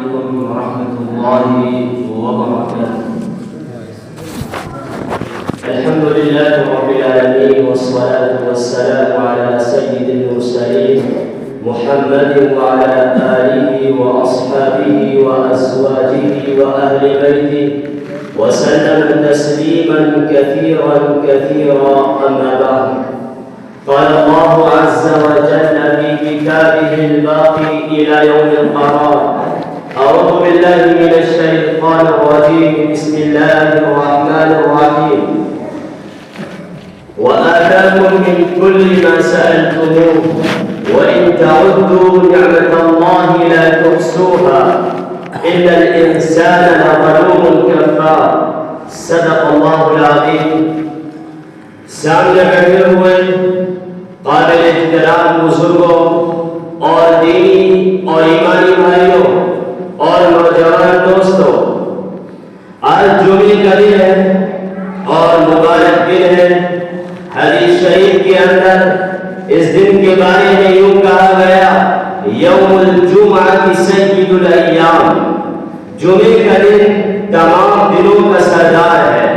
عليكم ورحمة الله وبركاته. الحمد لله رب العالمين والصلاة والسلام على سيد المرسلين محمد وعلى آله وأصحابه وأزواجه وأهل بيته وسلم تسليما كثيرا كثيرا. أما بعد، قال الله عز وجل في كتابه الباقي إلى يوم القرار: أعوذ بالله من الشيطان الرجيم، بسم الله الرحمن الرحيم: وآتاكم من كل ما سألتموه وإن تعدوا نعمة الله لا تحصوها إن الإنسان لظلوم كفار. صدق الله العظيم. سامنے بیٹھے ہوئے قابل احترام بزرگوں اور دینی اور ایمانی بھائیوں اور نوجوان دوستوں، آج جمعے کا دن ہے اور مبارک دن ہے. حدیث شریف کے اندر اس دن کے بارے میں یوں کہا گیا: یوم الجمعہ سید الایام. جمعے کا دن تمام دنوں کا سردار ہے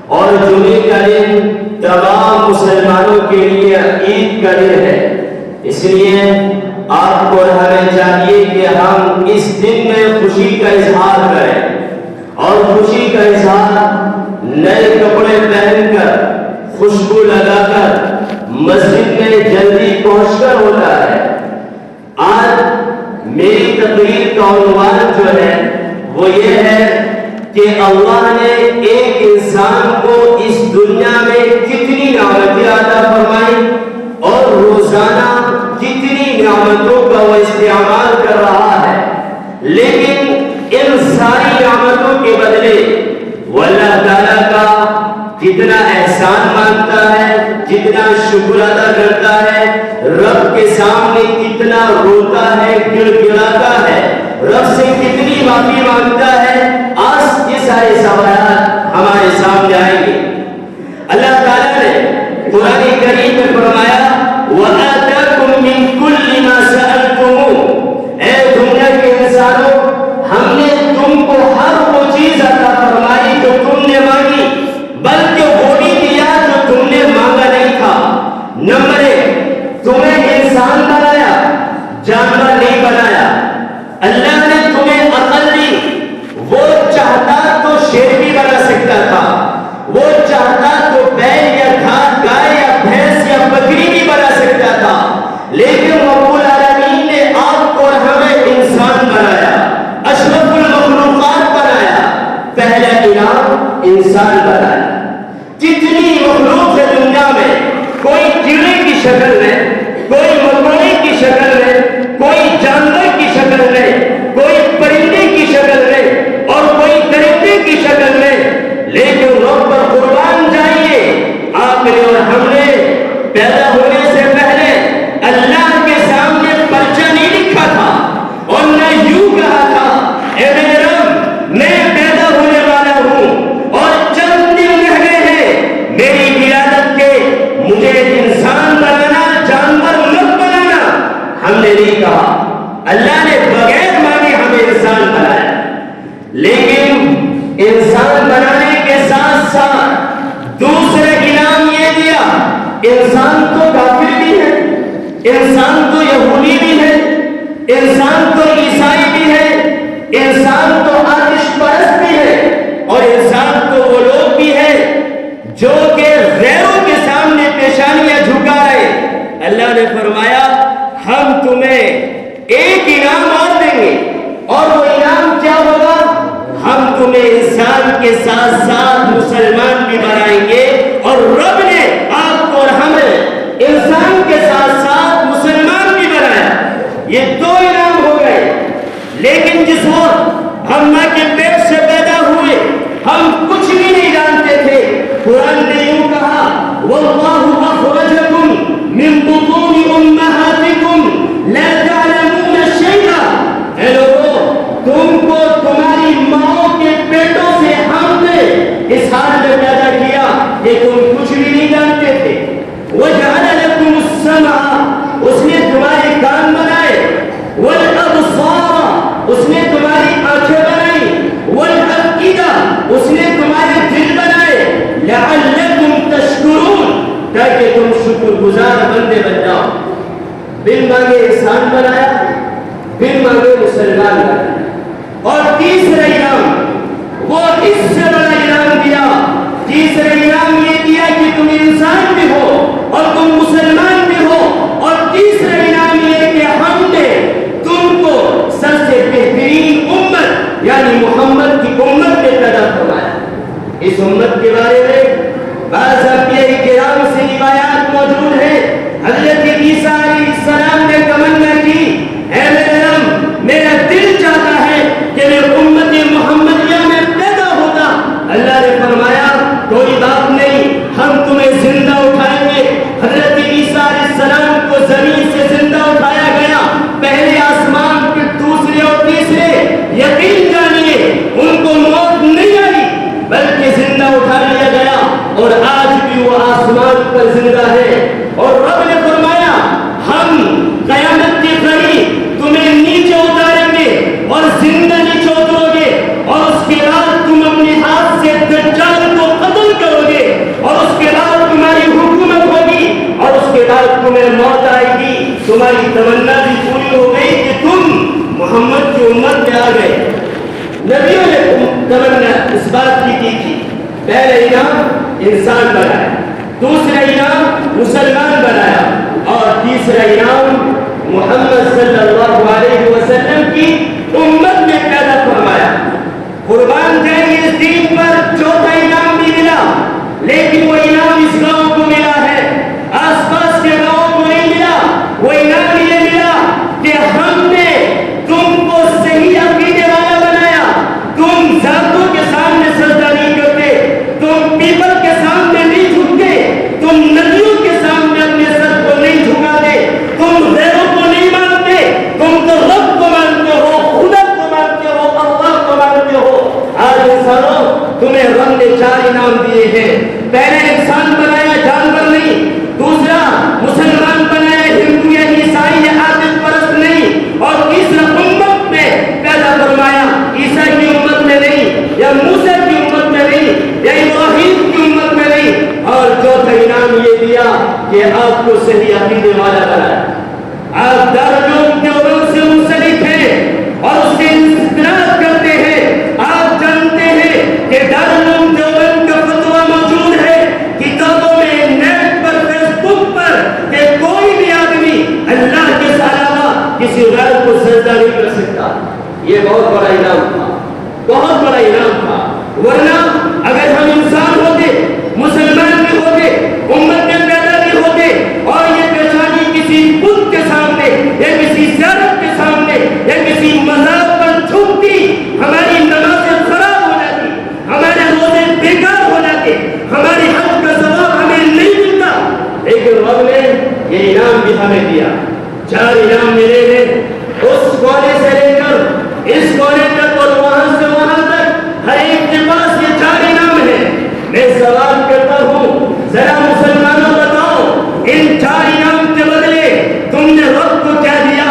اور جمعے کا دن تمام مسلمانوں کے لیے عید کا دن ہے. اس لیے آپ کو ہمیں چاہیے کہ ہم اس دن میں خوشی کا اظہار کریں، اور خوشی کا اظہار نئے کپڑے پہن کر، خوشبو لگا کر، مسجد میں جلدی پہنچ کر ہوتا ہے. آج میری تقریر کا عنوان جو ہے وہ یہ ہے کہ اللہ نے ایک انسان کو اس دنیا میں کتنی نعمتیں عطا فرمائی اور روزانہ کتنی نعمتوں کا وہ استعمال کر رہا ہے، لیکن ان ساری نعمتوں کے بدلے وہ اللہ تعالیٰ کا کتنا احسان مانتا ہے، کتنا شکر ادا کرتا ہے، رب کے سامنے کتنا روتا ہے، گڑ گڑاتا ہے، رب سے کتنی معافی مانگتا ہے. آج یہ سارے سوالات ہمارے سامنے آئیں گے. اللہ تعالیٰ نے قرآن کریم میں فرمایا: وَآتَاكُم مِّن كُلِّ مَا سَأَلْتُمُوهُ. اے دنیا کے انسانوں، ہم نے تم کو ہر وہ چیز عطا فرمائی جو تم نے مانگی، بلکہ وہ بھی دیا جو تم نے مانگا نہیں تھا. نمبر 1، تمہیں انسان بنایا، جانور نہیں بنایا. اللہ نے تمہیں عقل دی. وہ چاہتا تو شیر بھی بنا سکتا تھا، وہ چاہتا تو بیل یا گائے یا بھینس یا بکری بھی بنا سکتا تھا، لیکن رب العالمین نے آپ کو اور ہمیں انسان بنایا، اشرف المخلوقات بنایا. پہلا انعام انسان بنایا. کتنی مخلوق ہے دنیا میں، کوئی کیڑے کی شکل میں، کوئی مکوڑے کی شکل میں، کوئی جانور کی شکل میں، کوئی پرندے کی شکل میں اور کوئی درندے کی شکل میں، لیکن رب پر قربان جائیے، آپ نے اور ہم نے پیدا ہونے سے پہلے اللہ کے سامنے پرچہ نہیں لکھا تھا اور نہ یوں کہا تھا: اے میرے رب، میں پیدا ہونے والا ہوں اور چند دن رہ گئے ہیں میری ولادت کے، مجھے انسان بنانا، جانور مت بنانا. ہم نے نہیں کہا. اللہ نے بغیر مانگے ہمیں انسان بنایا، لیکن انسان بنانے کے ساتھ ساتھ دوسرے انعام یہ دیا: انسان تو کافر بھی ہے، انسان تو یہودی بھی ہے، انسان تو عیسائی بھی ہے، انسان تو آتش پرست بھی ہے، اور انسان تو وہ لوگ بھی ہے جو کہ غیروں کے سامنے پیشانیاں جھکا رہے. اللہ نے فرمایا: ہم تمہیں ایک انعام اور دیں گے، اور وہ انعام کیا ہوگا؟ ہم تمہیں انسان کے ساتھ ساتھ مسلمان بھی بنائیں گے. اور رب نے آپ کو اور ہمیں انسان کے ساتھ ساتھ مسلمان بھی بنایا. یہ دو انعام ہو گئے. لیکن جس وقت ہم ماں کے پیٹ سے پیدا ہوئے، ہم کچھ بھی نہیں جانتے تھے. قرآن نے یوں کہا: وَاللَّهُ أَخْرَجَكُم مِّن بُطُونِ أُمَّهَاتِكُمْ لَا تَعْلَمُونَ شَيْئًا. اے لوگوں، تم کو تمہاری ماں کے پیٹوں سے ہم نے اس حال میں پیدا کیا کہ تم کچھ بھی نہیں جانتے تھے. وَجَعَلَ لَكُمُ السَّمْعَ، اس نے تمہارے کان بنائے، وَالْأَبْصَارَ، اس نے تمہاری پھر مانگے انسان بنایا، پھر مانگے مسلمان بنایا، اور تیسرا انعام وہ اس سے بڑا انعام دیا. تیسرا انعام یہ دیا کہ تم انسان بھی ہو اور تم مسلمان بھی ہو، اور تیسرا انعام یہ کہ ہم نے تم کو سب سے بہترین امت یعنی محمد کی امت میں پیدا فرمایا. اس امت کے بارے میں بعض انبیاء کرام سے روایات موجود ہیں. حضرت عیسیٰ علیہ السلام نے تمنا کی، اے میرے رب، میرا دل چاہتا ہے کہ میں امت محمدیہ میں پیدا ہوتا. اللہ نے فرمایا کوئی بات نہیں، ہم تمہیں زندہ اٹھائیں گے. حضرت عیسیٰ علیہ السلام کو زمین سے زندہ اٹھایا گیا، پہلے آسمان پھر دوسرے اور تیسرے. یقین جانیے ان کو موت نہیں آئی بلکہ زندہ اٹھا لیا گیا، اور آج بھی وہ آسمان پر زندہ ہے. اور رب نے فرمایا ہم قیامت کے قریب تمہیں نیچے اتاریں گے اور زندہ نیچے اترو گے، اور اس کے بعد تم اپنے ہاتھ سے دجال کو قتل کرو گے، اور اس کے بعد تمہاری حکومت ہوگی، اور اس کے بعد تمہیں موت آئے گی. تمہاری تمنا بھی پوری ہو گئی کہ تم محمد کی امت میں آ گئے. نبیوں نے تمنا اس بات کی تھی. پہلا انعام انسان بنایا، دوسرا انعام مسلمان بنایا، اور تیسرا انعام محمد صلی اللہ علیہ وسلم کی امت میں پیدا فرمایا. قربان جائیں اس دین پر چوتھا انعام بھی ملا، لیکن وہ انعام اس گاؤں کو ملا ہے، آس پاس کے گاؤں کو نہیں ملا. وہ انعام یہ ملا کہ ہم نے تم کو صحیح عقیدے والا بنایا. تم ذاتوں کے سامنے سجدہ نہیں کرتے، تم پیپل کے سامنے نہیں جھکتے، تم ندیوں کے سامنے اپنے سر کو نہیں جھکاتے، تم غیروں کو نہیں مانتے، تم تو رب کو مانتے ہو، خدا کو مانتے ہو، اللہ کو مانتے ہو. آج انسانوں تمہیں رب نے 4 انعام دیے ہیں. پہلے انسان بنایا، جانور نہیں. دوسرا مسلمان بنایا، ہندو یا عیسائی یا عابد پرست نہیں. اور تیسرا امت میں پیدا فرمایا، عیسیٰ کی امت میں نہیں، یا موسیٰ کی امت میں نہیں، یا ابراہیم کی امت میں نہیں. اور چوتھا انعام یہ دیا کہ آپ کو صحیح عقیدے والا بنایا. آپ دارالعلوم دیوبند سے منسلک ہیں اور اس سے استناد کرتے ہیں. آپ جانتے ہیں کہ دارالعلوم دیوبند کا فتویٰ موجود ہے کتابوں میں، نیٹ پر، فیس بک پر، کہ کوئی بھی آدمی اللہ کے علاوہ کسی غیر کو سجدہ نہیں کر سکتا. یہ بہت بڑا انعام تھا، بہت بڑا انعام تھا. ورنہ اگر ہم انسان ہوتے، مسلمان بھی ہوتے، امت میں پیدا بھی ہوتے، اور یہ پیشانی کسی بت کے سامنے یا کسی زیارت کے سامنے یا کسی مزار پر جھکتی، ہماری نمازیں خراب ہو جاتی، ہمارے روزے بیکار ہو جاتے، ہماری حج کا ثواب ہمیں نہیں ملتا. لیکن رب نے یہ انعام بھی ہمیں دیا. 4 انعام ملے ہیں، اس کونے سے لے کر اس کونے تک، اور وہاں سے وہاں تک ہر ایک کے پاس یہ 4 انعام ہیں. میں سوال کرتا ہوں، ذرا مسلمانوں بتاؤ، ان 4 انعام کے بدلے تم نے رب کو کیا دیا،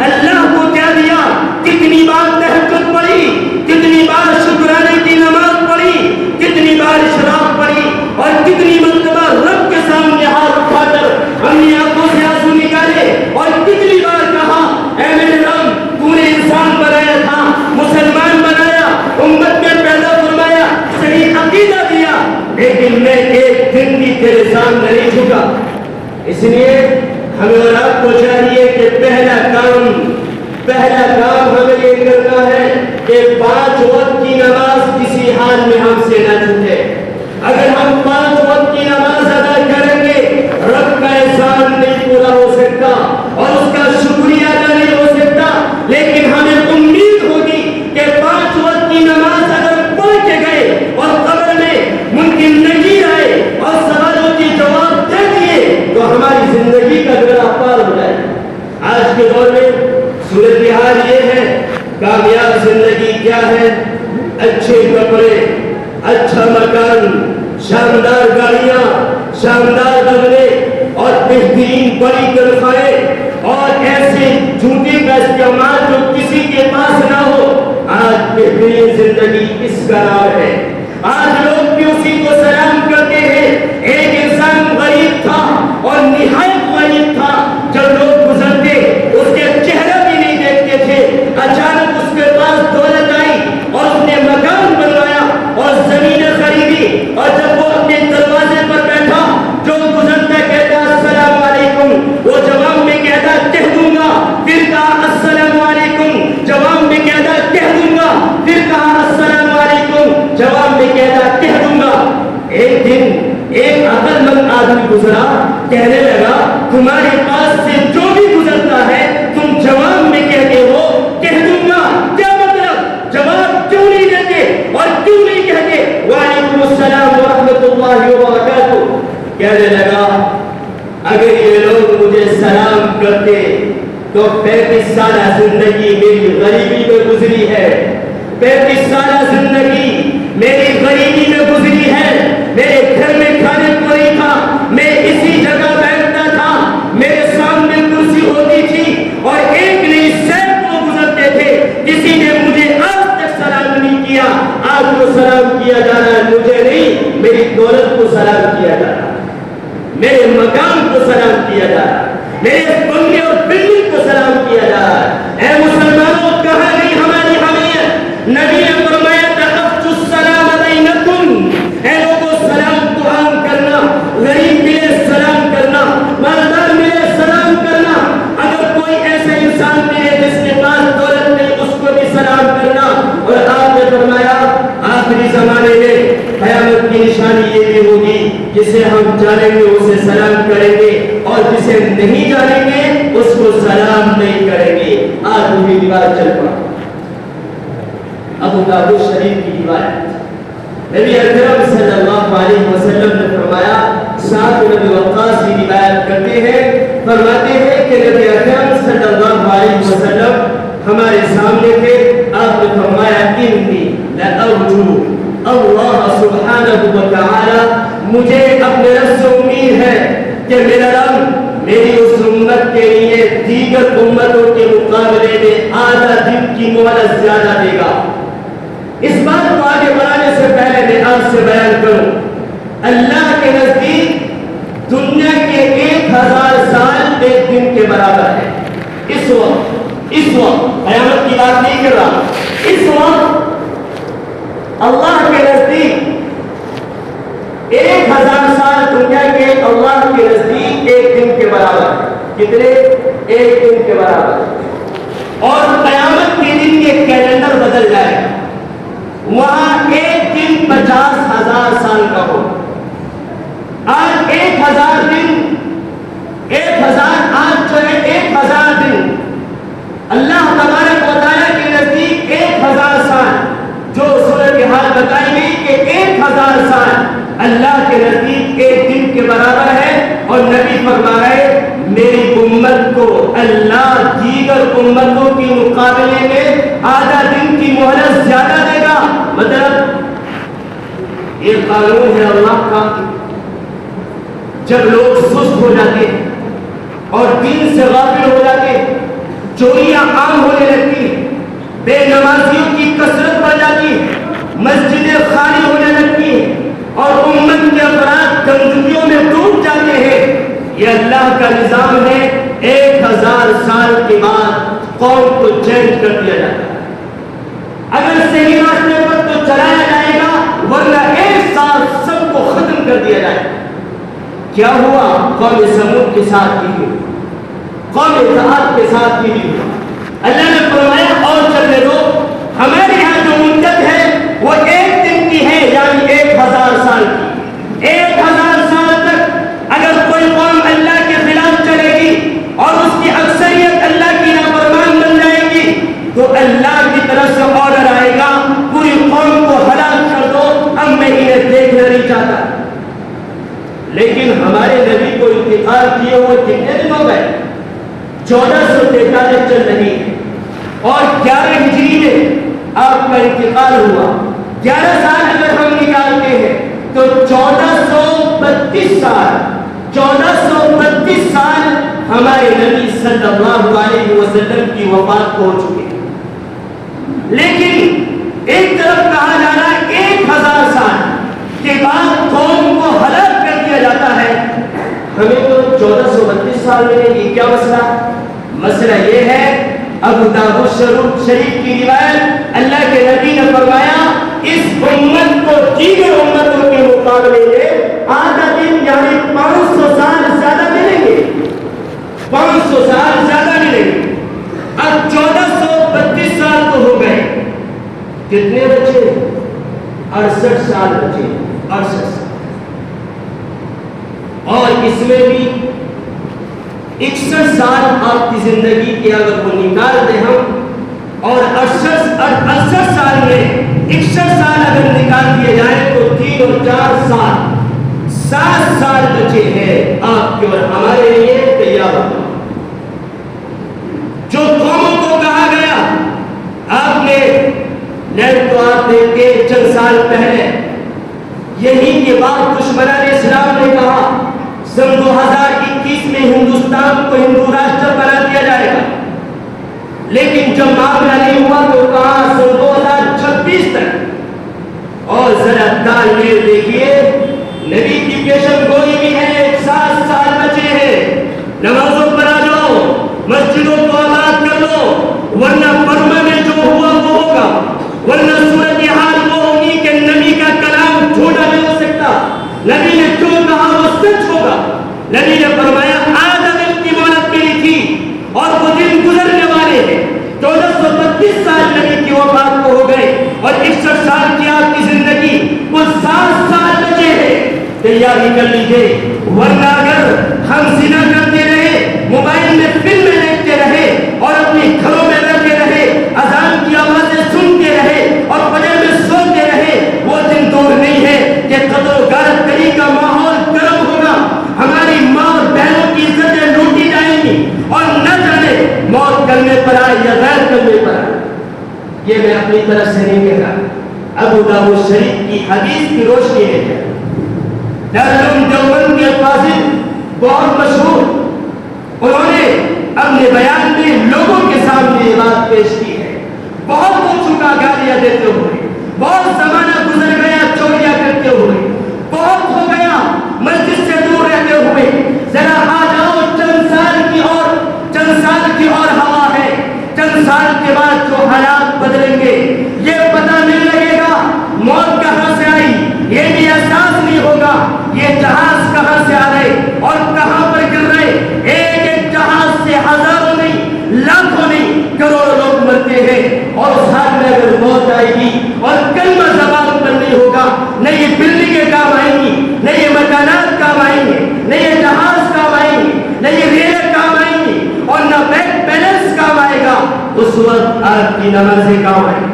اللہ کو کیا دیا؟ کتنی بار تہجد پڑھی، کتنی بار شکرانے کی نماز پڑھی، کتنی بار شراب پڑھی، اور کتنی مرتبہ رب کے سامنے ہاتھ اٹھا کر ہم نے آنکھوں سے آنسو نکالے، اور کتنی بار کہا اے میرے رب تو نے انسان بنایا تھا، مسلمان بنایا، امت میں پیدا فرمایا، صحیح عقیدہ دیا، لیکن میں ایک دن بھی تیرے سامنے نہیں جھکا. اس لیے ہمیں اور آپ کو چاہیے کہ پہلا کام ہمیں یہ کرنا ہے کہ 5 وقت کی نماز کسی حال میں ہم سے نہ چھوٹے. اگر ہم 5 وقت کی نماز ادا کریں گے، رب کا احسان نہیں پورا ہو سکتا اور اس کا شکریہ ادا نہیں ہو سکتا، لیکن ہمیں امید ہوگی کہ 5 وقت کی نماز اگر پڑھ کے گئے اور قبر میں ممکن نہیں آئے اور سوالوں کے جواب دے دیے تو ہماری زندگی کا بیڑا پار ہو جائے. آج کے دور میں صورتحال یہ ہے، کامیاب زندگی کیا ہے؟ اچھے کپڑے، اچھا مکان، شاندار گاڑیاں، شاندار بنگلے، اور بہترین بڑی تنخواہیں، اور ایسے جوتے کا استعمال جو کسی کے پاس نہ ہو. آج بہترین زندگی کس کا نام ہے؟ آج لوگ بھی اسی کو سلام کرتے ہیں. ایک انسان غریب تھا اور نہایت غریب تھا. جب لوگ گزرتے گزرا، کہنے لگا تمہارے پاس سے جو بھی گزرتا ہے تم جواب میں کہتے ہو کہہ دوں گا، کیا مطلب؟ جواب کیوں نہیں دیتے اور کیوں نہیں کہتے وعلیکم السلام ورحمۃ اللہ وبرکاتہ؟ کہنے لگا اگر یہ لوگ مجھے سلام کرتے تو 35 سالہ زندگی میری غریبی میں گزری ہے، 35 سالہ زندگی میری غریبی میں گزری ہے، میرے گھر میں کھانے کو نہیں تھا، میں اسی جگہ بیٹھتا تھا، میرے سامنے کرسی ہوتی تھی اور ایک نہیں سینکڑوں گزرتے تھے، کسی نے مجھے آج تک سلام نہیں کیا، آج کو سلام کیا جا رہا ہے، مجھے نہیں میری دولت کو سلام کیا جا رہا ہے، میرے مقام کو سلام کیا جا رہا ہے، میرے بنگلے اور بلڈنگ کو سلام کیا جا رہا ہے۔ اے مسلمانوں، کہاں گئی ہماری حمیت؟ نبی نے فرمایا تحفظ السلام بینکم، اے لوگوں سلام کو عام کرنا، غریب ملے سلام کرنا، مالدار ملے سلام کرنا، اگر کوئی ایسا انسان ملے جس کے پاس دولت نہیں اس کو بھی سلام کرنا۔ اور آپ نے فرمایا آخری زمانے میں قیامت کی نشانی یہ بھی ہوگی جسے ہم جانیں گے اسے سلام کریں گے اور جسے نہیں جانیں گے اس کو سلام نہیں کریں گے۔ آج وہی دیوار چل پڑا، ابو داؤد شریف کی روایت، نبی اکرم صلی اللہ علیہ وسلم نے فرمایا، سعد بن ابی وقاص کی روایت کرتے ہیں، فرماتے ہیں کہ نبی اکرم صلی اللہ علیہ وسلم ہمارے سامنے تھے، آپ نے فرمایا انی لارجو اللہ سبحانہ وتعالی، مجھے اپنے رب سے امید ہے کہ میرا رب میری اس امت کے لیے دیگر امتوں کے مقابلے میں آدھا دن کی مہلت زیادہ دے گا۔ اس بات کو آگے بڑھانے سے پہلے میں آپ سے بیان کروں، اللہ کے نزدیک دنیا کے 1000 سال ایک دن کے برابر ہے۔ اس وقت قیامت کی بات نہیں کر رہا، اس وقت اللہ کے نزدیک 1000 سال دنیا کے اللہ کے نزدیک ایک دن کے برابر، کتنے؟ ایک دن کے برابر۔ اور قیامت کے دن یہ کیلنڈر بدل جائے گا، وہاں ایک دن 50,000 سال کا ہو۔ آج 1000 دن، 1000 آج جو ہے 1000 دن اللہ تبارک و تعالیٰ کے نزدیک 1000 سال، جو صورتحال بتائی گئی کہ 1000 سال اللہ کے نزدیک ایک دن کے برابر ہے۔ اور نبی فرما رہے میری امت کو اللہ دیگر امتوں کے مقابلے میں آدھا دن کی مہلت زیادہ دے گا۔ مطلب یہ قانون ہے اللہ کا، جب لوگ سست ہو جاتے اور دین سے غافل ہو جاتے، چوریاں عام ہونے لگتی، بے نمازیوں کی کثرت بڑھ جاتی، مسجدیں خالی ہونے لگتی اور امت کے افراد گمزدیوں میں ڈوب جاتے ہیں۔ یہ اللہ کا نظام ہے، 1000 سال کے بعد قوم کو چینج کر دیا جاتا ہے، اگر صحیح راستے پر تو چلایا جائے گا، ورنہ ایک سال سب کو ختم کر دیا جائے گا۔ کیا ہوا؟ قوم سمود کے ساتھ کی ہوئی، قوم اتحاد کے ساتھ کی ہوئی۔ اللہ نے فرمایا اور چلنے دو، ہمارے یہاں جو مدت ہے وہ ایک دن کی ہے، یعنی 1000 سال کی۔ 1000 سال تک اگر کوئی قوم اللہ کے خلاف چلے گی اور اس کی اکثریت اللہ کی نافرمان بن جائے گی تو اللہ کی طرف سے آرڈر آئے گا پوری قوم کو ہلاک کر دو، اب میں انہیں دیکھنا نہیں چاہتا۔ لیکن ہمارے نبی کو انتقال کیے ہوئے کتنے دن ہو گئے؟ 1443 چل رہی ہے اور 11 ہجری میں آپ کا انتقال ہوا۔ 11 سال اگر ہم نکالتے ہیں تو 1432 سال، 1432 سال ہمارے نبی صلی اللہ علیہ وسلم کی وفات ہو چکی ہے۔ لیکن ایک طرف کہا جا رہا ہے 1000 سال کے بعد قوم کو ہلاک کر دیا جاتا ہے، ہمیں تو 1432 سال میں یہ کیا مسئلہ؟ مسئلہ یہ ہے، ابو داؤد شریف کی روایت، اللہ کے نبی نے فرمایا اس امت کو دیگر امتوں کے مقابلے میں آدھا دن یعنی 500 سال زیادہ ملیں گے، 500 سال زیادہ ملیں گے۔ اب 1432 سال تو ہو گئے، کتنے بچے؟ 68 سال بچے، 68 سال۔ اور اس میں بھی 61 سال آپ کی زندگی کے اگر وہ نکال دیں ہم، اور 68 سال میں 61 سال اگر نکال دیے جائیں تو 3 اور 4 سال 7 سال بچے ہیں آپ کے اور ہمارے لیے تیار ہونا۔ جو قوموں کو کہا گیا، آپ نے نیٹ تو آپ دیکھ کے چند سال پہلے یہی کے بعد دشمنان اسلام نے کہا سن 2021 میں ہندوستان کو ہندو راشٹر بنا دیا جائے گا، لیکن جب معاملہ نہیں ہوا تو کہا سن 2026 تک۔ اور ذرا تال میل دیکھیے، نبی کی پیشن گوئی بھی ہے، 7 سال بچے ہیں، نمازوں پر آ جاؤ، مسجدوں کو آباد کر لو، ورنہ برما میں جو ہوا وہ ہوگا، ورنہ صورتحال وہ ہوگی کہ نبی کا کلام جھوٹا نہیں ہو سکتا، نبی نے جو کہا وہ سچ ہوگا۔ نبی نے فرمایا آدم کی مہلت ملی تھی اور وہ دن گزرنے والے ہیں۔ 1432 سال نبی کی وفات کو ہو گئے اور 61 سال کی آپ کی زندگی، وہ 7 سال بچے ہیں، تیاری کر لیجئے، ورنہ اگر ہم زنا کرتے رہے، موبائل میں فلمیں دیکھتے رہے اور اپنے گھروں میں بیٹھے رہے، اذان کی آوازیں سنتے رہے اور فجر میں سوتے رہے، وہ دن دور نہیں ہے کہ قتل و غارت گری کا ماحول گرم ہوگا، ہماری ماں اور بہنوں کی عزتیں لوٹی جائیں گی، اور نہ جانے موت کرنے پر آئے یا غیر کرنے پر آئے۔ یہ میں اپنی طرف سے نہیں کہہ رہا، ابو داؤد شریف کی حدیث کی روشنی ہے۔ دارالعلوم دیوبند کے فاضل بہت مشہور، انہوں نے اپنے بیان میں لوگوں کے سامنے یہ بات پیش کی ہے۔ بہت ہو چکا گالیاں دیتے ہوئے، بہت زمانہ گزر گیا چوریاں کرتے ہوئے، بہت ہو گیا مسجد سے دور رہتے ہوئے، ذرا آ جاؤ، چند سال کی اور ہوا ہے، چند سال کے بعد جو حالات بدلیں گے یہ پتہ نہیں لگے گا، موت کہاں سے آئی یہ بھی احساس نہیں ہوگا، یہ جہاز کہاں سے آ رہے اور کہاں پر گر رہے، ایک جہاز سے ہزاروں نہیں، لاکھوں نہیں، کروڑوں لوگ مرتے ہیں، اور اس حال میں اگر موت آئے گی اور کلمہ زبان پر نہیں ہوگا، نہ یہ بلڈنگیں کام آئیں گی، نہ یہ مکانات کام آئیں گے، نہ یہ جہاز کام آئیں گے، نہ یہ ریلیں کام آئیں گی، اور نہ بینک بیلنس کام آئے گا۔ اس وقت آپ کی نمازیں کام آئیں گی،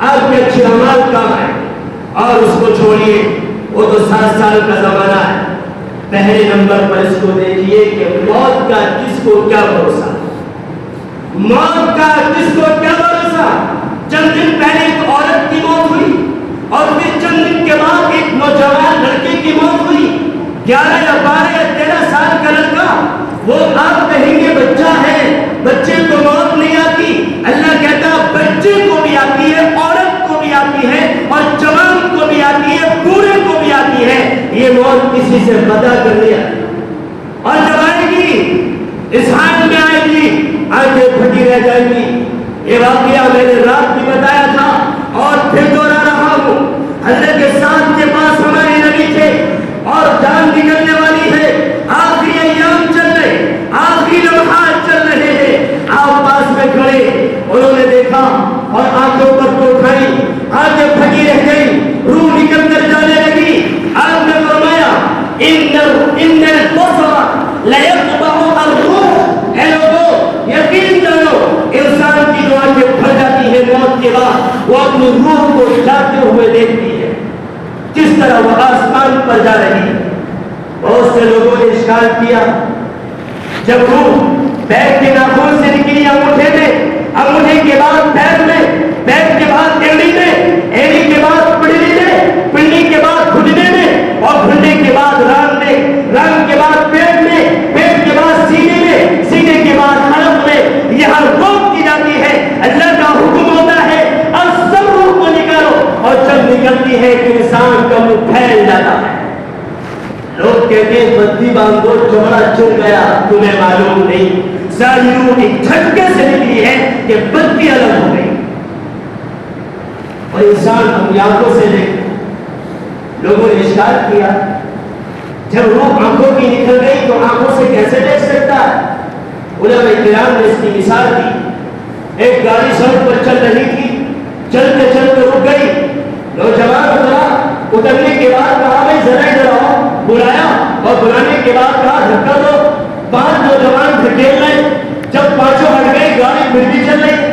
آپ کے اچھے اعمال کام آئیں گے۔ اور اس کو چھوڑیے، وہ تو 7 سال کا زمانہ ہے۔ پہلے نمبر پر اس کو دیکھیے کہ موت کا کس کو کیا بھروسہ، موت کا کس کو کیا بھروسہ۔ چند دن پہلے ایک عورت کی موت ہوئی اور پھر چند دن کے بعد ایک نوجوان لڑکے کی موت ہوئی، 11 یا 12 یا 13 سال کا لڑکا۔ وہ آپ کہیں گے بچہ ہے، بچے کو موت نہیں آتی، اللہ کہتا بچے کو بھی آتی ہے، عورت کو بھی آتی ہے، اور جوان کو بھی آتی ہے، بوڑھے کو بھی آتی ہے۔ یہ موت کسی سے پتہ کر لیا، اور جب آئے گی اس حال میں آئے گی، آنکھیں پھٹی رہ جائیں گی۔ یہ واقعہ میں نے رات بھی بتایا تھا اور پھر دوہرا رہا ہوں۔ حضرت کے ساتھ کے پاس ہمارے نبی تھے اور جان نکلنے والی ہے، آخری ایام چل رہے، آخری لمحات چل رہے ہیں، آپ پاس میں کھڑے، انہوں نے دیکھا اور آنکھوں پر تو اٹھائی، آنکھیں پھٹی رہ گئی، روح نکل کر جانے لگی۔ آپ نے فرمایا ان البصر لیقطع الروح، اے لوگوں یقین جانو انسان کی جو آنکھیں پھٹ جاتی ہے موت کے بعد، وہ اپنی روح کو جاتے ہوئے دیکھتی ہے، کس طرح وہ آسمان پر جا رہی ہے۔ بہت سے لوگوں نے اشکال کیا، جب روح پیر کے ناخن سے نکلی انگوٹھے میں، انگوٹھے کے بعد پیر میں، پیر کے بعد ایڑی میں، ایڑی کے بعد پنڈلی میں، پنڈلی کے بعد گھٹنے میں، اور گھٹنے کے بعد ران میں، ران کے بعد پیٹ میں، پیٹ کے بعد سینے میں، سینے کے بعد حلق میں، یہاں روک دی جاتی ہے۔ اللہ کا حکم ہوتا ہے اور سب روح کو نکالو، اور جب نکلتی ہے کہ انسان کا منہ پھیل جاتا ہے۔ لوگ کہتے ہیں بدی باندھو چوڑا چل گیا، تمہیں معلوم نہیں ساری روح ایک جھٹکے سے نکلی ہے کہ بدی الگ ہو گئی، اور انسان اپنی آنکھوں سے دیکھتا۔ لوگوں نے اشکال کیا، جب روح آنکھوں کی نکل گئی تو آنکھوں سے کیسے دیکھ سکتا ہے؟ علماء کرام نے اس کی مثال دی، ایک گاڑی سڑک پر چل رہی تھی، چلتے چلتے رک گئی، نوجوان اترا، اترنے کے بعد کہا بھائی ذرا ادھر آؤ، بلایا، اور بلانے کے بعد دھکا دو، 5 نوجوان دھکیل رہے، جب 5 ہٹ گئے گاڑی پھر بھی چل رہی،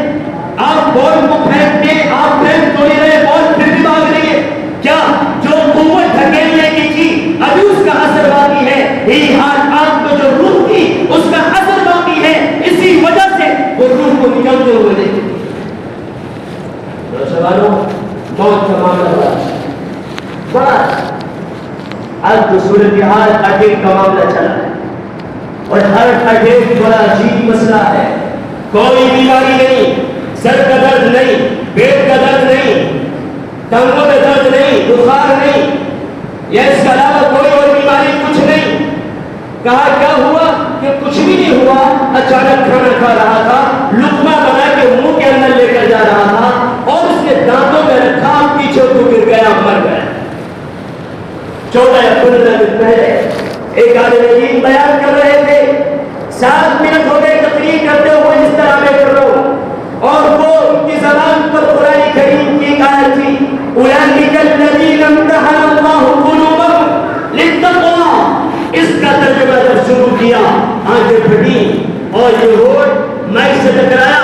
آپ بال کو پھینک کے آپ پھینک تو نہیں رہے، بال پھر بھی بھاگ رہی ہے، کیا جو قوت دھکیلنے کی تھی ابھی اس کا اثر باقی ہے، یہی حال آپ کو جو روح تھی اس کا اثر باقی ہے، اسی وجہ سے وہ روح کو نکلتے ہوئے دیکھتے ہیں۔ نوجوانوں، موت کا معاملہ بڑا آج تو صورتحال اٹیک کا معاملہ چلا ہے، اور ہر اٹیک بڑا عجیب مسئلہ ہے، کوئی بیماری نہیں، سر کا درد نہیں، پیٹ کا درد نہیں، ٹانگوں میں درد نہیں، بخار نہیں، یا اس کے علاوہ کوئی اور بیماری کچھ نہیں۔ کہا کیا ہوا کہ کچھ بھی نہیں ہوا، اچانک کھانا کھا رہا تھا، لقمہ بنا کے منہ کے اندر لے کر جا رہا تھا اور اس کے دانتوں میں رکھا، پیچھے کو گر گیا، مر گیا۔ 14 یا 15 دن پہلے ایک عالم دین بیان کر رہے تھے، 7 منٹ ہو گئے تقریر کرتے ہوئے جس طرح میں کر رہا ہوں، اور وہ ان کی زبان پر قرآن کریم کی ایک آیت تھی، اولئک الذین امتحن اللہ قلوبهم للتقوی۔ اس کا ترجمہ جب شروع کیا آنکھیں پھٹی اور یہ روڈ مائی سے ٹکرایا،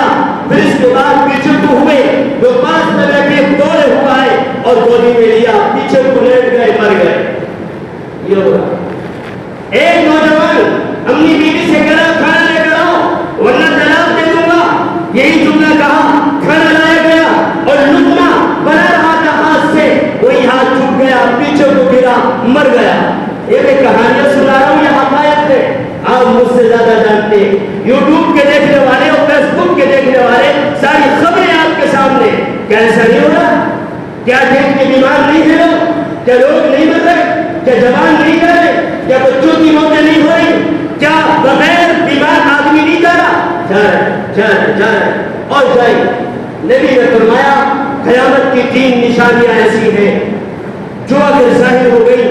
پھر اس کے بعد پیچھے کو ہوئے، وہ پاس میں بیٹھے دوڑے ہوا ہے اور گودی میں لیا، پیچھے کو لیٹ گئے، مر گئے۔ یہ ہوا ایک نوجوان اپنی بیوی سے کہا کھانا لے کر آؤ ورنہ طلاق دے دوں گا، یہی جملہ کہا، کھانا لایا گیا اور لقمہ بنا رہا تھا ہاتھ سے، وہی ہاتھ چھوٹ گیا، پیچھے کو گرا، مر گیا۔ یہ میں کہانیاں سنا رہا ہوں، یہ حقائق ہے، آپ مجھ سے زیادہ جانتے ہیں، یوٹیوب کے دیکھنے والے اور فیس بک کے دیکھنے والے، ساری خبریں آپ کے سامنے۔ کیا ایسا نہیں ہو رہا؟ کیا دیکھ کے بیمار نہیں ہے لوگ؟ کیا لوگ نہیں مر رہے؟ کیا جوان نہیں کر رہے؟ کیا بچوں کی موتیں نہیں ہو رہی؟ کیا بغیر بیمار آدمی نہیں جا رہا؟ جا رہے اور جائیں۔ نبی نے فرمایا قیامت کی 3 نشانیاں ایسی ہیں جو اگر ظاہر ہو گئی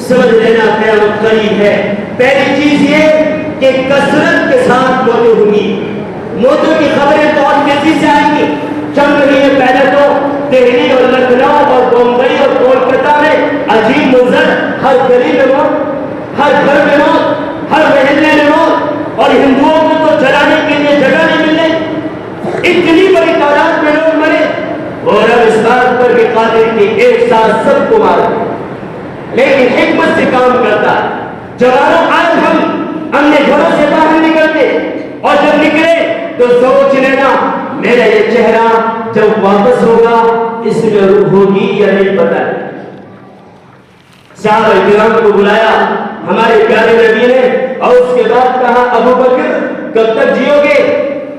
سمجھ لینا قیامت قریب ہے۔ پہلی چیز یہ کہ کثرت کے ساتھ موتیں ہوں گی، موتوں کی خبریں بہت تیزی سے آئیں گی۔ چند مہینے پہلے تو دہلی اور لکھنؤ اور بمبئی اور کولکتہ میں عجیب منظر، ہر گلی میں موت، ہر گھر میں موت، ہر محلے میں موت، اور ہندوؤں کو تو جلانے کے لیے جگہ نہیں مل رہی، اتنی بڑی تعداد میں لوگ مرے، اور اب اس بات پر بھی قادر کہ ایک ساتھ سب کو مارا، لیکن حکمت سے کام کرتا ہے۔ جوانوں، آج ہم اپنے گھروں سے باہر نکلتے اور جب نکلے تو سوچ لینا میرا یہ چہرہ جب واپس ہوگا اس میں روح ہوگی یا نہیں پتہ ہے۔ صحابہ کرام کو بلایا ہمارے پیارے نبی نے، اور اس کے بعد کہا ابو بکر کب تک جیو گے؟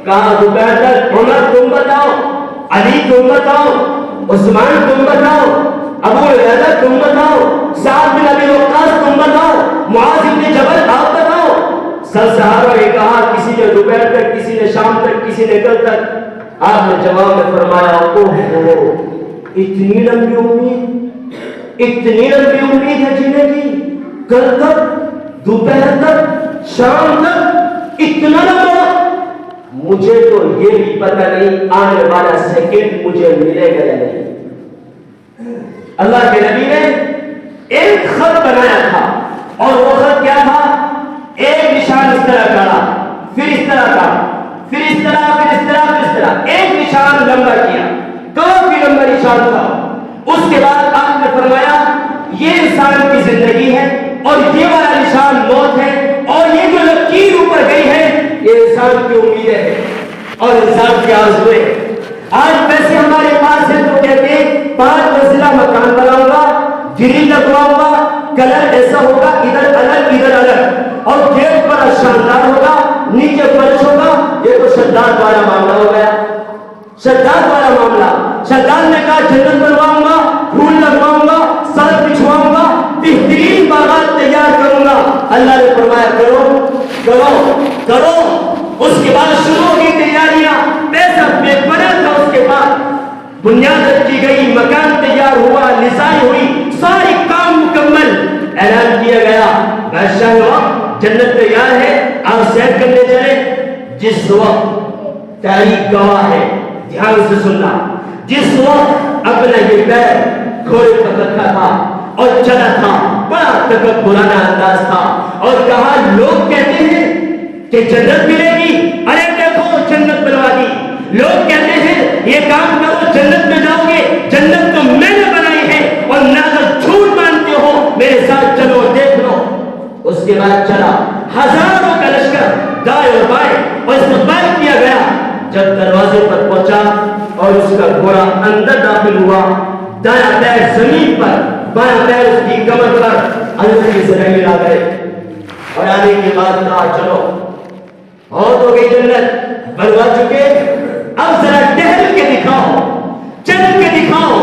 کہا دوپہر تک۔ عمر تم بتاؤ، علی تم بتاؤ، عثمان تم بتاؤ، ابو عبیدہ تم بتاؤ، سعد بن ابی وقاص تم بتاؤ، معاذ بن جبل آپ بتاؤ۔ سب صحابہ نے کہا، کسی نے دوپہر تک، کسی نے شام تک، کسی نے کل تک۔ آپ نے جواب میں فرمایا اوہ اتنی لمبی امید، اتنی لمبی امید ہے جینے کی، کل تک، دوپہر تک، شام تک، اتنا لمبا؟ مجھے تو یہ بھی پتہ نہیں آنے والا سیکنڈ مجھے ملے گا یا نہیں۔ اللہ کے نبی نے ایک خط بنایا تھا، اور وہ خط کیا تھا؟ ایک نشان اس طرح کرا، پھر اس طرح کا، پھر اس طرح، پھر اس طرح، پھر اس طرح، ایک نشان لمبا کیا، کافی لمبا نشان تھا۔ اس کے بعد آپ نے فرمایا یہ انسان کی زندگی ہے اور یہ والا نشان موت ہے، اور یہ جو لکیر اوپر گئی ہے یہ انسان کی امیدیں ہے اور انسان کی آرزویں ہیں۔ آج پیسے ہمارے پاس ہے تو کہتے ہیں 5 منزلہ مکان بناؤں گا، گرل لگواؤں گا، کلر ایسا ہوگا، ادھر الگ ادھر الگ، اور گیٹ پر شاندار ہوگا، نیچے فرش ہوگا۔ یہ تو شداد والا معاملہ ہو گیا، شداد والا معاملہ۔ شداد نے کہا جنت بنواؤں گا، پھول لگواؤں گا، سڑک بچھواؤں گا، بہترین باغات تیار کروں گا۔ اللہ نے فرمایا کرو کرو کرو۔ اس کے بعد شروع ہوگی تیاریاں، پیسہ بے پناہ تھا، اس کے بعد بنیاد رکھی گئی، مکان تیار ہوا، نسائی ہوئی، ساری کام مکمل، اعلان کیا گیا بادشاہ جنت تیار ہے، آپ سیر کرنے چلے۔ جس وقت تاریخ گواہ ہے، دھیان سے سننا، جس وقت اپنا یہ پیر گھوڑے پر رکھا تھا اور چلا تھا، بڑا تکبرانہ انداز تھا، اور کہا لوگ کہتے ہیں کہ جنت ملے گی، ارے دیکھو جنت بنوا دی. لوگ کہتے ہیں یہ کام کرو جنت میں جاؤ گے، جنت تو میں نے بنائی ہے، اور نہ اگر جھوٹ مانتے ہو میرے ساتھ چلو دیکھ لو. اس کے بعد چلا، ہزاروں کا لشکر دائیں اور بائیں اور استقبال کیا گیا. جب دروازے پر پہنچا اور اس کا گھوڑا اندر داخل ہوا، دایاں پیر زمین پر، بایاں پیر اس کی کمر پر، حضرت اسرائیل آ گئے اور آنے کے بعد کہا چلو بہت ہو گئی جنت بنوا چکے، اب ذرا ٹہل کے دکھاؤ، چل کے دکھاؤ،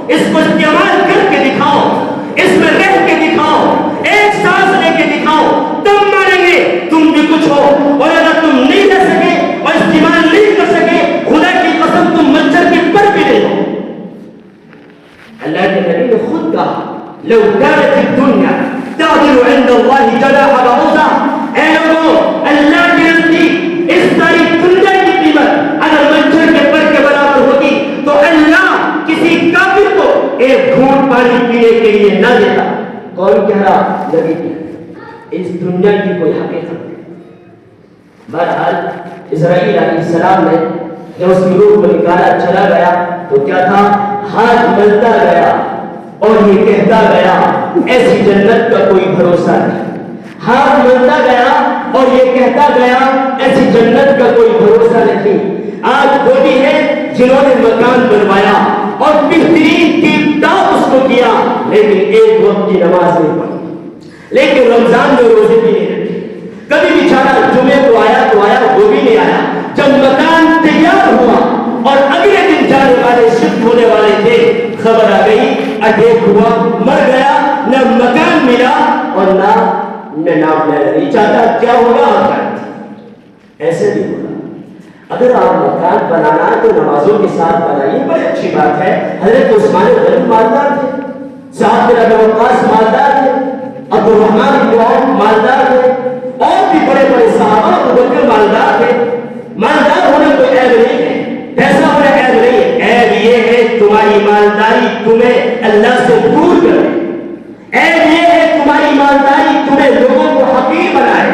اس کو استعمال کر کے دکھاؤ، اس میں رہ کے دکھاؤ، ایک سانس لے کے دکھاؤ، تب مانیں گے تم بھی کچھ ہو. اور اگر تم نہیں رہ سکے اور استعمال نہیں کر سکے، خدا کی قسم تم مچھر کے پر بھی نہیں ہو. اللہ کے نبی نے خود کہا لو كانت الدنيا تعدل عند الله جناح بعوضة. اے لوگوں، اللہ کے نزدیک اس ساری دنیا کی قیمت اگر مچھر کے پر کے برابر ہوتی تو اللہ کسی کافر کو ایک گھونٹ پانی پینے کے لیے نہ دیتا. کون کہہ رہا؟ نبی کی. اس دنیا کی کوئی حقیقت نہیں. بہرحال اسرائیل علیہ السلام نے جب اس کی روح کو نکالا چلا گیا تو کیا تھا؟ ہاتھ ملتا گیا اور یہ کہتا گیا ایسی جنت کا کوئی بھروسہ نہیں. ہاتھ ملتا گیا اور یہ کہتا گیا ایسی جنت کا کوئی بھروسہ نہیں. آج وہ بھی ہے جنہوں نے مکان بنوایا اور بہترین ٹیپ ٹاپ اس کو کیا، لیکن ایک وقت کی نماز نہیں پڑھی، لیکن رمضان میں روزے بھی نہیں رکھے. کبھی بیچارہ جمعے کو آیا تو آیا، وہ بھی نہیں آیا. جب مکان تیار ہوا اور اگلے دن جانے والے شفٹ ہونے والے تھے، خبر آ گئی اٹیک ہوا، مر گیا. نہ مکان ملا اور نہ نام لینا نہیں چاہتا. کیا ہوگا آپ کا؟ ایسے بھی ہوگا. اگر آپ مکان بنانا تو نمازوں کے ساتھ بنائیے، بڑی اچھی بات ہے. حضرت عثمان غنی مالدار تھے، سعد بن ابی وقاص مالدار تھے، عبد الرحمن بن عوف مالدار تھے، اور بھی بڑے بڑے صحابہ ابو بکر مالدار تھے. مالدار ہونا کوئی عیب نہیں ہے، پیسہ ہونا عیب نہیں ہے. عیب یہ ہے تمہاری مالداری تمہیں اللہ سے دور کرے. عیب یہ ہے تمہاری مالداری تمہیں لوگوں کو حقیر بنائے.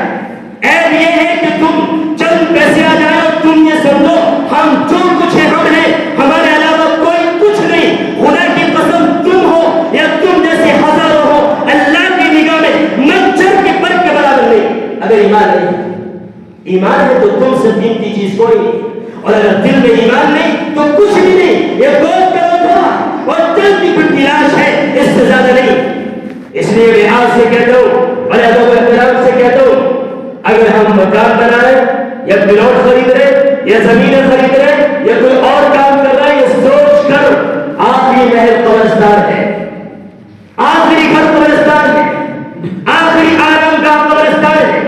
عیب یہ ہے کہ تم چند پیسے آ جائے اور تم یہ سمجھو ہم جو کچھ ہے ہم ہیں، ہمارے علاوہ کوئی کچھ نہیں. خدا کی قسم تم ہو یا تم جیسے ہزاروں ہو، اللہ کی نگاہ میں مچھر کے پر کے برابر نہیں. اگر ایمان نہیں، ایمان ہے تو تم سے قیمتی چیز کوئی نہیں، اور اگر دل میں ایمان نہیں تو کچھ بھی نہیں. یہ بہت کرو تھا اور چلتی پھرتی لاش ہے، اس سے زیادہ نہیں. اس لیے میں آپ سے کہتا ہوں اور ادب و احترام سے کہتا ہوں، اگر ہم مکان بنا رہے یا پلاٹ خرید رہے یا زمینیں خرید رہے یا کوئی اور کام کر رہے، یہ سوچ کر آخری محل قبرستان ہے، آخری گھر قبرستان ہے، آخری آرام کا قبرستان ہے،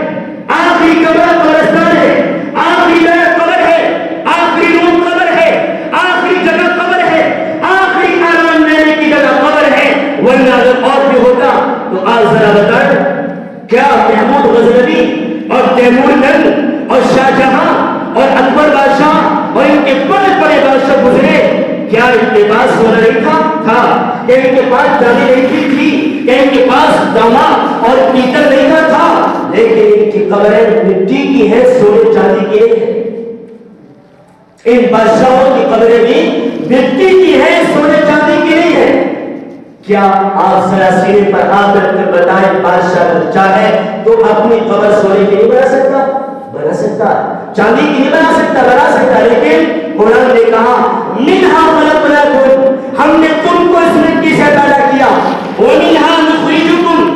آخری کمرہ قبرستان ہے، آخری محل قبر ہے، آخری روم قبر ہے، آخری جگہ قبر ہے، آخری آرام لینے کی جگہ قبر ہے. ورنہ اگر اور بھی ہوتا تو آج ذرا بتائیں کیا محمود غزنوی اور تیمور لنگ اور شاہ جہاں اور اکبر بادشاہ اور ان کے بڑے بڑے بادشاہ گزرے، کیا ان کے پاس سونا نہیں تھا؟ کیا ان کے پاس چاندی نہیں تھی؟ کیا ان کے پاس تانبا اور پیتل نہیں تھا؟ لیکن ان کی قبریں مٹی کی ہیں، سونے چاندی کی نہیں ہیں. ان بادشاہوں کی قبریں بھی مٹی کی ہیں، سونے چاندی کی نہیں ہیں. کیا آپ ذرا سینے پر ہاتھ رکھ کر بتائیں، بادشاہ اگر چاہے تو اپنی قبر سونے کی نہیں بنا سکتا؟ بنا سکتا. چاندی کی نہیں بنا سکتا؟ بنا سکتا. لیکن قرآن نے کہا منہا خلقناکم، ہم نے تم کو اس مٹی سے پیدا کیا، ومنہا نخرجکم،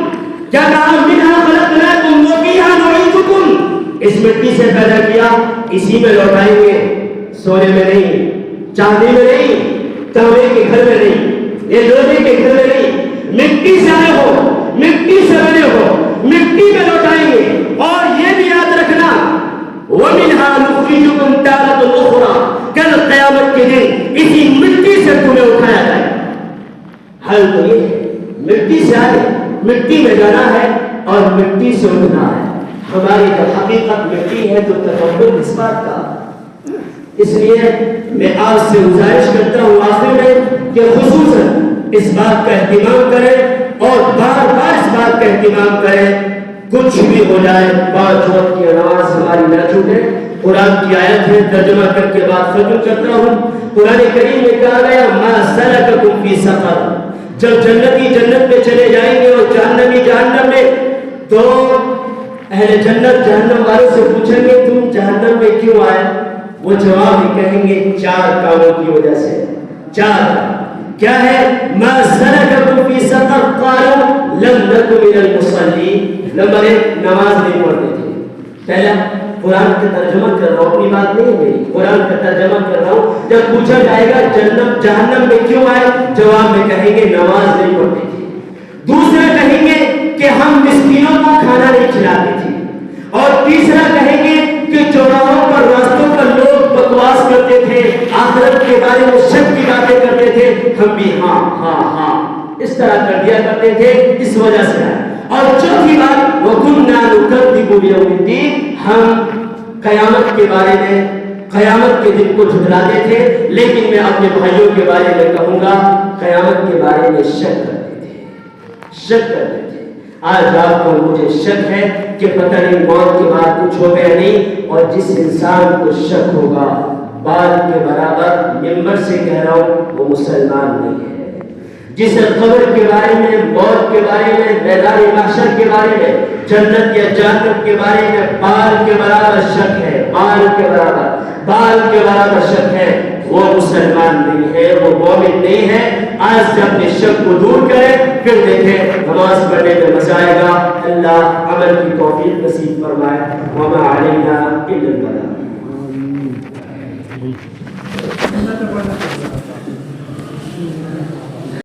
کیا کہا؟ منہا خلقناکم وفیہا نعیدکم، اس مٹی سے پیدا کیا، اسی میں لوٹائیں گے. سونے میں نہیں، چاندی میں نہیں، تانبے کے گھر میں نہیں، یہ لوہے کے گھر میں نہیں. مٹی سے آئے ہو، مٹی سے بنے ہو، مٹی میں لوٹائیں گے. اور یہ بھی یاد رکھنا وَمِنْهَا نُخْرِجُكُمْ تَارَةً أُخْرَىٰ، کل قیامت کے دن اسی مٹی سے تمہیں اٹھایا جائے. حل تو یہ ہے، مٹی سے آئے، مٹی میں جانا ہے اور مٹی سے اٹھنا ہے. ہماری جب حقیقت مٹی ہے تو تکبر اس بات کا. اس لیے میں آپ سے گزارش کرتا ہوں آخر میں کہ خصوصاً اس بات کا اہتمام کریں اور بار بار اس بات کا اہتمام کریں کچھ بھی ہو جائے 5 وقت کی نماز ہماری نہ چھوٹے. قرآن کی آیت ہے, ترجمہ کر کے بعد ختم کرتا ہوں. قرآن کریم میں کہا گیا ما سلککم فی سقر. جب جنتی جنت میں چلے جائیں گے اور جہنمی جہنم میں, تو اہل جنت جہنم والوں سے پوچھیں گے تم جہنم میں کیوں آئے؟ وہ جواب ہی کہیں گے 4 کاموں کی وجہ سے. 4 کیا ہے؟ ما سلککم فی سقر قالوا لم نک من المصلین. نمبر 1 نماز نہیں پڑھتے تھے. پہلا قرآن کا ترجمہ کر رہا ہوں, اپنی بات نہیں ہے میری, قرآن کا ترجمہ کر رہا ہوں. جب پوچھا جائے گا جہنم میں کیوں آئے, جواب میں کہیں گے نماز نہیں پڑھتے تھے. دوسرا کہیں گے کہ ہم مسکینوں کو کھانا نہیں کھلاتے تھے. اور تیسرا کہیں گے کہ چوراہوں پر راستوں پر لوگ بکواس کرتے تھے, آخرت کے بارے میں شک کی باتیں کرتے تھے, ہم بھی ہاں ہاں ہاں اس طرح کر دیا کرتے تھے, اس وجہ سے. اور چوتھی بات وَكُنَّا نُكَذِّبُ بِيَوْمِ الدِّينِ, ہم قیامت کے بارے میں, قیامت کے دن کو جھٹلاتے تھے. لیکن میں اپنے بھائیوں کے بارے میں کہوں گا قیامت کے بارے میں شک کرتے تھے, شک کرتے تھے. آج آپ کو مجھے شک ہے کہ پتہ نہیں موت کے بعد کچھ ہوگا یا نہیں. اور جس انسان کو شک ہوگا بال کے برابر, ممبر سے کہہ رہا ہوں, وہ مسلمان نہیں ہے. جسے قبر کے بارے میں, موت کے بارے میں, میدان محشر کے بارے میں, جنت یا جہنم کے بارے میں بال کے برابر شک ہے, بال کے برابر شک ہے, وہ مسلمان نہیں ہے, وہ مومن نہیں ہے. آج سے اپنے شک کو دور کریں, پھر دیکھیں نماز پڑھنے میں مزہ آئے گا. اللہ عمل کی توفیق نصیب فرمائے. وما علینا الا البلاغ.